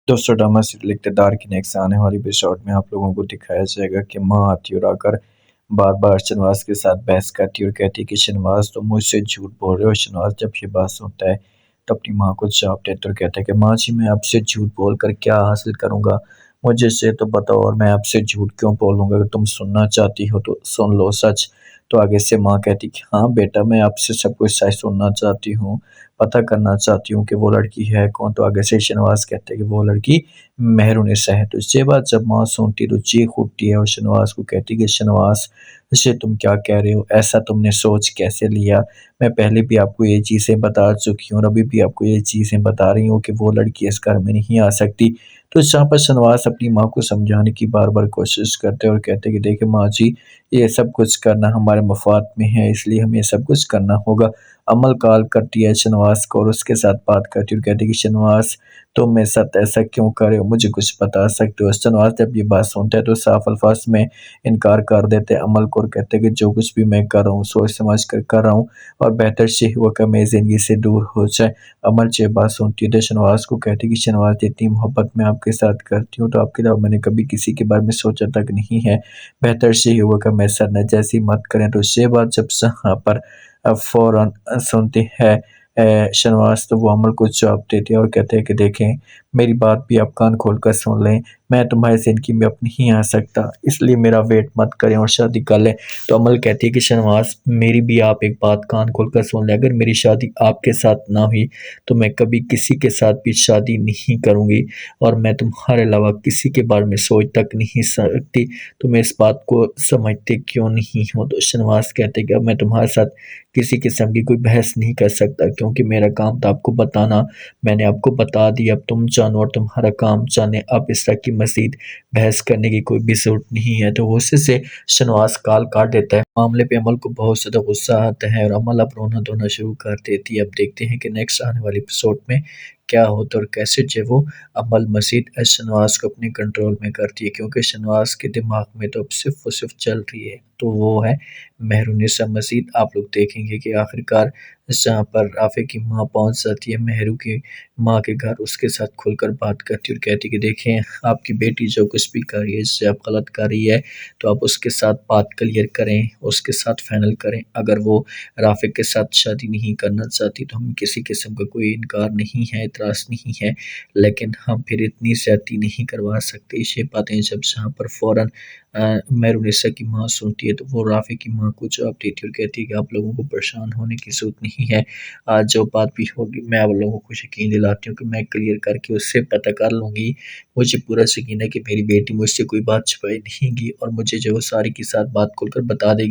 दोस्तों drama serial इक़्तिदार के next आने वाली एपिसोड में आप लोगों को दिखाया जाएगा कि माँ आती है और आकर बार बार शनवास के साथ बहस करती है और कहती है कि शनवास तुम मुझसे झूठ बोल रहे हो। शनवास जब ये बात सुनता है तो अपनी माँ को जवाब देता है और कहता है कि माँ जी मैं आपसे झूठ बोल कर क्या हासिल करूँगा, मुझे से तो बताओ और मैं आपसे झूठ क्यों बोलूँगा। अगर तुम सुनना चाहती हो तो सुन लो सच। तो आगे से माँ कहती कि हाँ बेटा मैं आपसे सब कुछ सच सुनना चाहती हूँ, पता करना चाहती हूँ कि वो लड़की है कौन। तो आगे से शनवास कहते हैं कि वो लड़की मेहरुनिसा है। तो ये बात जब माँ सुनती तो चीख उठती है और शनवास को कहती है कि शनवास इसे तुम क्या कह रहे हो, ऐसा तुमने सोच कैसे लिया। मैं पहले भी आपको ये चीज़ें बता चुकी हूँ और अभी भी आपको ये चीज़ें बता रही हूँ कि वो लड़की इस घर में नहीं आ सकती। तो जहाँ पर शनवास अपनी माँ को समझाने की बार बार कोशिश करते हैं और कहते हैं कि देखिए माँ जी ये सब कुछ करना हमारे मफाद में है, इसलिए हमें सब कुछ करना होगा। अमल कॉल करती है शनवास को और उसके साथ बात करती है और कहती है कि शनवास तुम मेरे साथ ऐसा क्यों कर रहे हो, मुझे कुछ बता सकते हो। शनवास जब ये बात सुनता है तो साफ अल्फाज में इनकार कर देते हैं अमल को और कहते हैं कि जो कुछ भी मैं कर रहा हूँ सोच समझ कर रहा हूँ और बेहतर से हुआ कि मेरी ज़िंदगी से दूर हो जाए। अमल ये बात सुनती है तो शनवास को कहती है कि शनवास जितनी मोहब्बत मैं आपके साथ करती हूँ तो आपके अलावा मैंने कभी किसी के बारे में सोचा तक नहीं है, बेहतर से हुआ कि मैं सर न जैसी मत करें। तो ये बात जब यहाँ पर फ़ौरन सुनती है शनवास तो वो अमल को जवाब देते हैं और कहते हैं कि देखें मेरी बात भी आप कान खोल कर सुन लें, मैं तुम्हारी ज़िंदगी में अब नहीं आ सकता, इसलिए मेरा वेट मत करें और शादी कर लें। तो अमल कहती है कि शनवास मेरी भी आप एक बात कान खोल कर सुन लें, अगर मेरी शादी आपके साथ ना हुई तो मैं कभी किसी के साथ भी शादी नहीं करूँगी और मैं तुम्हारे अलावा किसी के बारे में सोच तक नहीं सकती। तुम इस बात को समझते क्यों नहीं हो। तो शनवास कहते कि अब मैं तुम्हारे साथ किसी किस्म की कोई बहस नहीं कर सकता क्योंकि मेरा काम था आपको बताना, मैंने आपको बता दिया, अब तुम जानो और तुम्हारा काम जाने, अब इस तरह की मज़ीद बहस करने की कोई भी ज़रूरत नहीं है। तो गुस्से से शनवास कॉल काट देता है। मामले पे अमल को बहुत ज़्यादा गुस्सा आता है और अमल अब रोना धोना शुरू कर देती है। अब देखते हैं कि नेक्स्ट आने वाले एपिसोड में क्या होता है और कैसे जो वो अमल मज़ीद शनवास को अपने कंट्रोल में करती है क्योंकि शनवास के दिमाग में तो अब सिर्फ और सिर्फ चल रही है तो वो है मेहरुनिसा मज़ीद। आप लोग देखेंगे कि आखिरकार जहाँ पर राफ़े की माँ पहुँच जाती है मेहरू की माँ के घर, उसके साथ खुलकर बात करती है और कहती है कि देखें आपकी बेटी जो कुछ भी कर रही है इससे आप गलत कर रही है तो आप उसके साथ बात क्लियर करें, उसके साथ फाइनल करें। अगर वो राफ़े के साथ शादी नहीं करना चाहती तो हम किसी किस्म का कोई इनकार नहीं है, एतराज़ नहीं है, लेकिन हम फिर इतनी ज़्यादती नहीं करवा सकते। ये बातें जब जहाँ पर फ़ौरन मेहरुनिसा की माँ सुनती है तो वो राफ़े की माँ को जवाब देती है और कहती है कि आप लोगों को परेशान होने की ज़रूरत नहीं है, आज जो बात भी होगी मैं आप लोगों को यकीन दिलाती हूँ कि मैं क्लियर करके उससे पता कर लूँगी। मुझे पूरा यकीन है कि मेरी बेटी मुझसे कोई बात छुपाई नहीं गी और मुझे जो वो सारी की सारी बात खुलकर बता देगी।